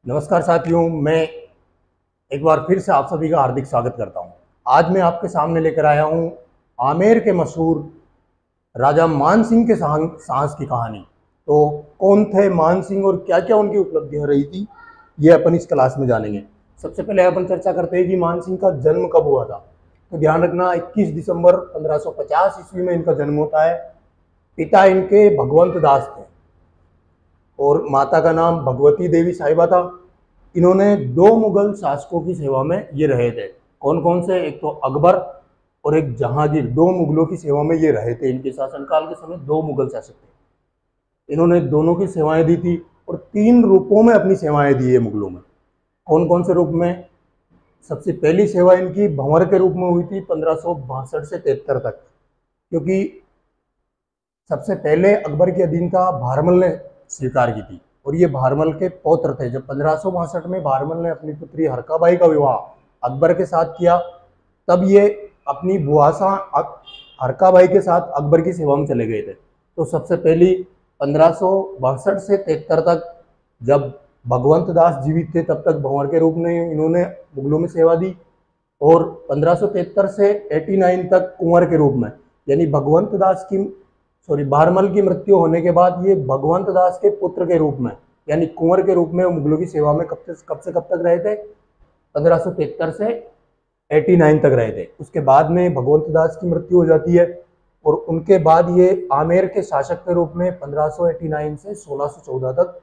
नमस्कार साथियों, मैं एक बार फिर से आप सभी का हार्दिक स्वागत करता हूं। आज मैं आपके सामने लेकर आया हूं आमेर के मशहूर राजा मान सिंह के साहस की कहानी। तो कौन थे मान सिंह और क्या क्या उनकी उपलब्धियां रही थी, ये अपन इस क्लास में जानेंगे। सबसे पहले अपन चर्चा करते हैं कि मान सिंह का जन्म कब हुआ था। तो ध्यान रखना, 21 दिसंबर 1550 ईस्वी में इनका जन्म होता है। पिता इनके भगवंत दास थे और माता का नाम भगवती देवी साहिबा था। इन्होंने दो मुगल शासकों की सेवा में ये रहे थे। कौन कौन से? एक तो अकबर और एक जहांगीर, दो मुगलों की सेवा में ये रहे थे। इनके शासनकाल के समय दो मुगल शासक थे। इन्होंने दोनों की सेवाएं दी थी और तीन रूपों में अपनी सेवाएं दी है मुगलों में। कौन कौन से रूप में? सबसे पहली सेवा इनकी भंवर के रूप में हुई थी 1562 से 73 तक, क्योंकि सबसे पहले अकबर की अधीनता भारमल ने स्वीकार की थी और ये भारमल के पौत्र थे। जब 1562 में भारमल ने अपनी पुत्री हरकाबाई का विवाह अकबर के साथ किया, तब ये अपनी बुआसा हरकाबाई के साथ अकबर की सेवा में चले गए थे। तो सबसे पहली 1562 से 73 तक जब भगवंत दास जीवित थे, तब तक भंवर के रूप में इन्होंने मुगलों में सेवा दी, और 1573 से 89 तक कुंवर के रूप में, यानी भारमल की मृत्यु होने के बाद ये भगवंत दास के पुत्र के रूप में यानी कुंवर के रूप में मुगलों की सेवा में कब से कब तक रहे थे? 1573 से 89 तक रहे थे। उसके बाद में भगवंत दास की मृत्यु हो जाती है और उनके बाद ये आमेर के शासक के रूप में 1589 से 1614 तक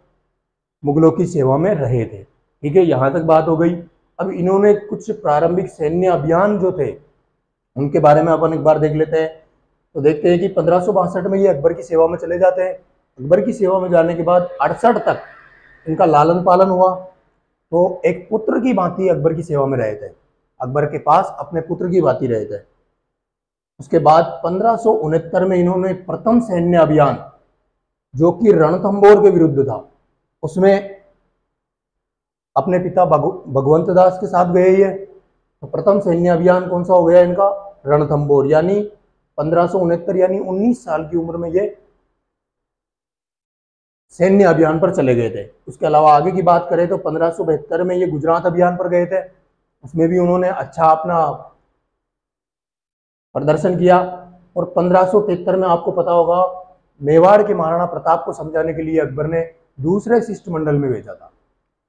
मुगलों की सेवा में रहे थे। ठीक है, यहाँ तक बात हो गई। अब इन्होंने कुछ प्रारंभिक सैन्य अभियान जो थे उनके बारे में अपन एक बार देख लेते हैं। तो देखते हैं कि 1562 में ये अकबर की सेवा में चले जाते हैं। अकबर की सेवा में जाने के बाद 68 तक इनका लालन पालन हुआ। तो एक पुत्र की भांति अकबर की सेवा में रहे थे, अकबर के पास अपने पुत्र की भांति रहे थे। उसके बाद 1569 में इन्होंने प्रथम सैन्य अभियान, जो कि रणथंबोर के विरुद्ध था, उसमें अपने पिता भगवंत दास के साथ गए ही है। तो प्रथम सैन्य अभियान कौन सा हो गया इनका? रणथंबोर। यानी 1569 यानी 19 साल की उम्र में ये सैन्य अभियान पर चले गए थे। उसके अलावा आगे की बात करें तो 1572 में ये गुजरात अभियान पर गए थे। उसमें भी उन्होंने अच्छा अपना प्रदर्शन किया। और 1573 में आपको पता होगा, मेवाड़ के महाराणा प्रताप को समझाने के लिए अकबर ने दूसरे शिष्टमंडल में भेजा था।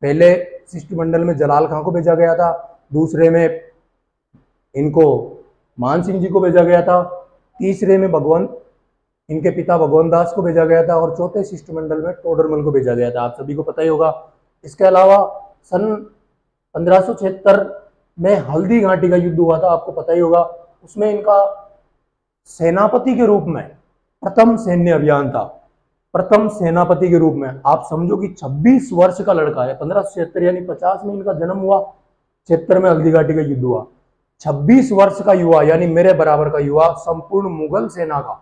पहले शिष्टमंडल में जलाल खां को भेजा गया था, दूसरे में इनको मान सिंह जी को भेजा गया था, तीसरे में इनके पिता भगवंत दास को भेजा गया था, और चौथे शिष्टमंडल में टोडरमल को भेजा गया था। आप सभी को पता ही होगा। इसके अलावा सन 1576 में हल्दी घाटी का युद्ध हुआ था, आपको पता ही होगा। उसमें इनका सेनापति के रूप में प्रथम सैन्य अभियान था। प्रथम सेनापति के रूप में आप समझो कि 26 वर्ष का लड़का है। 1576 यानी 50 में इनका जन्म हुआ, 76 में हल्दी घाटी का युद्ध हुआ। 26 वर्ष का युवा यानी मेरे बराबर का युवा संपूर्ण मुगल सेना का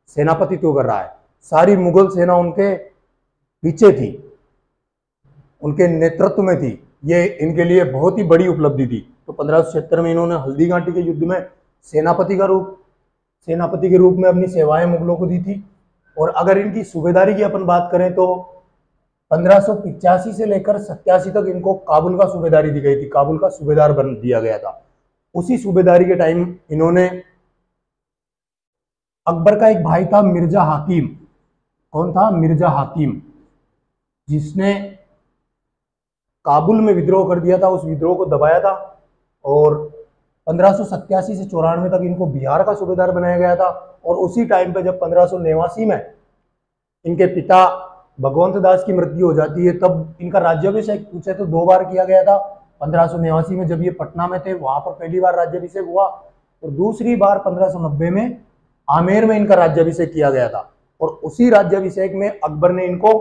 सेनापतित्व कर रहा है। सारी मुगल सेना उनके पीछे थी, उनके नेतृत्व में थी। ये इनके लिए बहुत ही बड़ी उपलब्धि थी। तो 1576 में इन्होंने हल्दी घाटी के युद्ध में सेनापति के रूप में अपनी सेवाएं मुगलों को दी थी। और अगर इनकी सूबेदारी की अपन बात करें तो 1585 से लेकर 87 तक इनको काबुल का सूबेदारी दी गई थी। काबुल का सूबेदार बन दिया गया था। उसी सूबेदारी के टाइम इन्होंने अकबर का एक भाई था मिर्जा हाकिम। कौन था? मिर्जा हाकिम, जिसने काबुल में विद्रोह कर दिया था, उस विद्रोह को दबाया था। और 1587 से 94 तक इनको बिहार का सूबेदार बनाया गया था। और उसी टाइम पे जब 1589 में इनके पिता भगवंत दास की मृत्यु हो जाती है, तब इनका राज्याभिषेक पूछे तो 2 बार किया गया था। 1589 में जब ये पटना में थे, वहां पर पहली बार राज्याभिषेक हुआ, और दूसरी बार 1590 में आमेर में इनका राज्याभिषेक किया गया था। और उसी राज्याभिषेक में अकबर ने इनको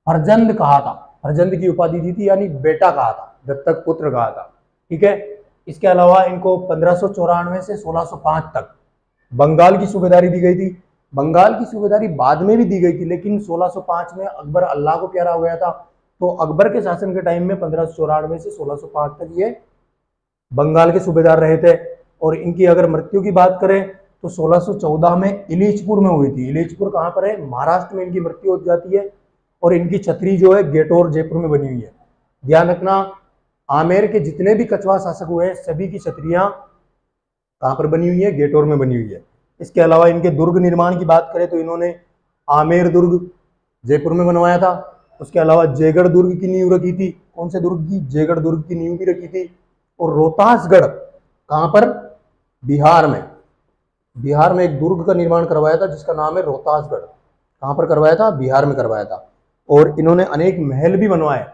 फरजंद कहा था, फरजंद की उपाधि दी थी, यानी बेटा कहा था, दत्तक पुत्र कहा था। ठीक है। इसके अलावा इनको 1594 से 1605 तक बंगाल की सूबेदारी दी गई थी। बंगाल की सूबेदारी बाद में भी दी गई थी, लेकिन 1605 में अकबर अल्लाह को प्यारा हो गया था। तो अकबर के शासन के टाइम में 1594 से 1605 तक ये बंगाल के सूबेदार रहे थे। और इनकी अगर मृत्यु की बात करें तो 1614 में इलीचपुर में हुई थी। इलीचपुर कहाँ पर है? महाराष्ट्र में इनकी मृत्यु हो जाती है। और इनकी छतरी जो है गेटोर जयपुर में बनी हुई है। ध्यान रखना, आमेर के जितने भी कछवा शासक हुए सभी की छतरियां कहाँ पर बनी हुई है, गेटोर में बनी हुई है। इसके अलावा इनके दुर्ग निर्माण की बात करें तो इन्होंने आमेर दुर्ग जयपुर में बनवाया था। उसके अलावा जयगढ़ दुर्ग की नींव रखी थी। कौन से दुर्ग की? जयगढ़ दुर्ग की नींव भी रखी थी। और रोहतासगढ़ कहाँ पर? बिहार में। बिहार में एक दुर्ग का निर्माण करवाया था जिसका नाम है रोहतासगढ़। कहाँ पर करवाया था? बिहार में करवाया था। और इन्होंने अनेक महल भी बनवाए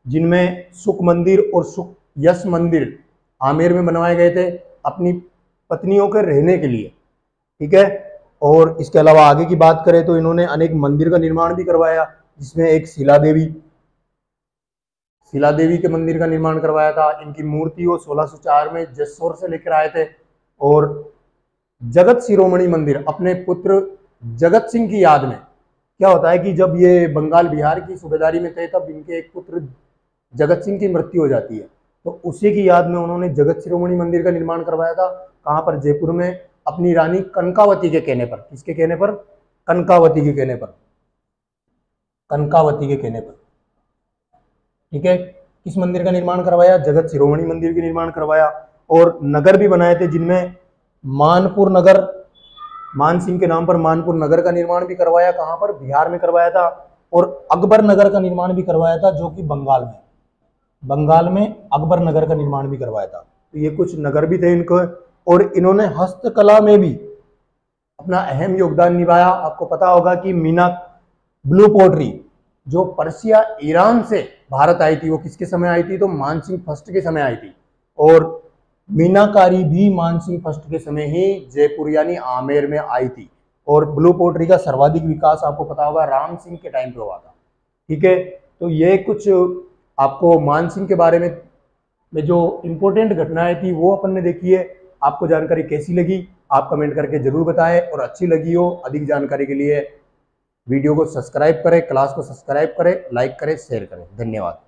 जिनमें सुख मंदिर और सुख यश मंदिर आमेर में बनवाए गए थे अपनी पत्नियों के रहने के लिए। ठीक है। और इसके अलावा आगे की बात करें तो इन्होंने अनेक मंदिर का निर्माण भी करवाया जिसमें एक शिला देवी के मंदिर का निर्माण करवाया था। इनकी मूर्ति वो 1604 में जसोर से लेकर आए थे। और जगत शिरोमणि मंदिर अपने पुत्र जगत सिंह की याद में, क्या होता है कि जब ये बंगाल बिहार की सूबेदारी में थे तब इनके एक पुत्र जगत सिंह की मृत्यु हो जाती है, तो उसी की याद में उन्होंने जगत शिरोमणि मंदिर का निर्माण करवाया था। कहाँ पर? जयपुर में, अपनी रानी कनकावती के कहने पर। किसके कहने पर? कनकावती के कहने पर। कनकावती के कहने पर। ठीक है। किस मंदिर का निर्माण करवाया? जगत शिरोमणि मंदिर का निर्माण करवाया। और नगर भी बनाए थे जिनमें मानपुर नगर, मान सिंह के नाम पर मानपुर नगर का निर्माण भी करवाया। कहाँ पर? बिहार में करवाया था। और अकबर नगर का निर्माण भी करवाया था जो कि बंगाल में अकबर नगर का निर्माण भी करवाया था। तो ये कुछ नगर भी थे इनको। और इन्होंने हस्तकला में भी अपना अहम योगदान निभाया। आपको पता होगा कि मीना ब्लू पोट्री जो पर्सिया ईरान से भारत आई थी वो किसके समय आई थी? तो मानसिंह फर्स्ट के समय आई थी। और मीनाकारी भी मानसिंह फर्स्ट के समय ही जयपुर यानी आमेर में आई थी। और ब्लू पोट्री का सर्वाधिक विकास आपको पता होगा राम सिंह के टाइम पे हुआ था। ठीक है। तो ये कुछ आपको मानसिंह के बारे में जो इंपॉर्टेंट घटनाएं थी वो अपन ने देखी है। आपको जानकारी कैसी लगी आप कमेंट करके जरूर बताएं, और अच्छी लगी हो अधिक जानकारी के लिए वीडियो को सब्सक्राइब करें, क्लास को सब्सक्राइब करें, लाइक करें, शेयर करें। धन्यवाद।